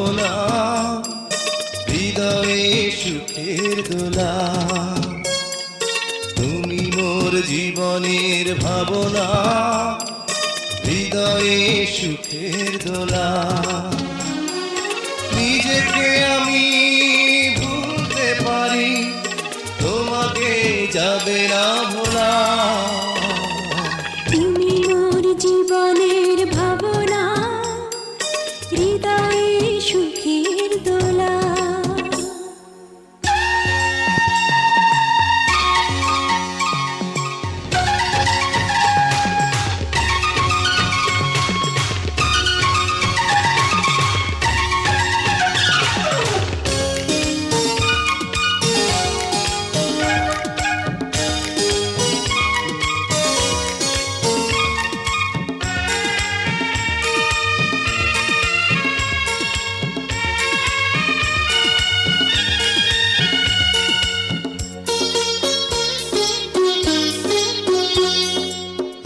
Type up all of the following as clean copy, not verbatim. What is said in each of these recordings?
ভাবনা, হৃদয়ে সুখের দোলা। তুমি মোর জীবনের ভাবনা, হৃদয়ে সুখের দোলা। নিজেকে আমি ভুলতে পারি, তোমাকে যাবে না ভোলা। তুমি মোর জীবনের ভাবনা, হৃদয়ে সুখের দোলা।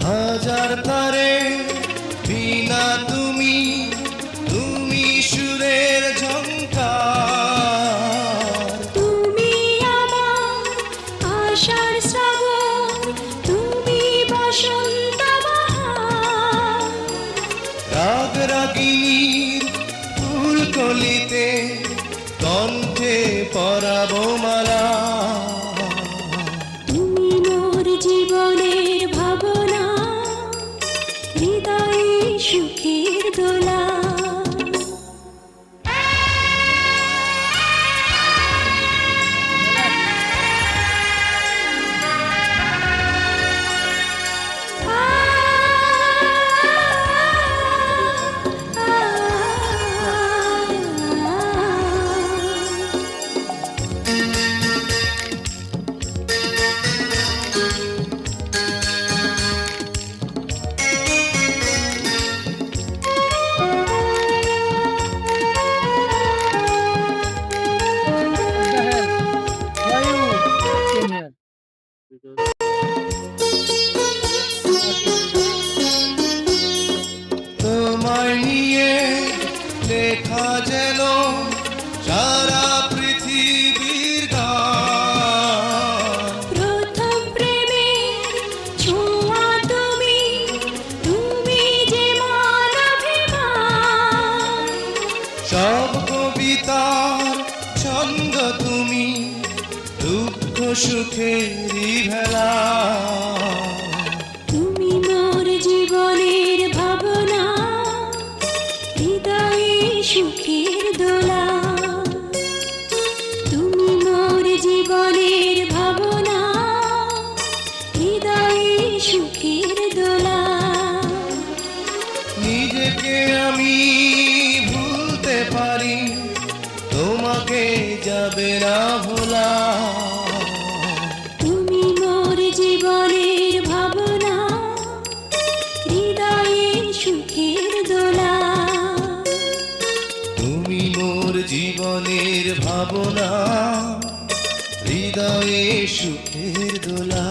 হাজার তারে বিনা তুমি, তুমি সুরের ঝংকার। তুমি আমার আশার শ্রাবণ, তুমি বসন্ত বাহার। রাগ রাগিনীর ফুলকলিতে কণ্ঠে পরাবো মালা। তুমি মোর জীবনের ভাবনা, হৃদয়ে সুখের দোলা। তোমায় নিয়ে লেখা যেন সারা পৃথিবীর গান। প্রথম প্রেমের ছোঁয়া তুমি, তুমি যে মানবিমান। সব কবিতার ছন্দ তুমি, দুঃখ সুখেরই ভেলা। তুমি মোর জীবনের ভাবনা, হৃদয়ে সুখের দোলা। তুমি মোর জীবনের ভাবনা, হৃদয়ে সুখের দোলা। নিজেকে আমি ভুলতে পারি, তোমাকে যাবে না ভোলা। তুমি মোর জীবনের ভাবনা, হৃদয়ে সুখের দোলা। তুমি মোর জীবনের ভাবনা, হৃদয়ে সুখের দোলা।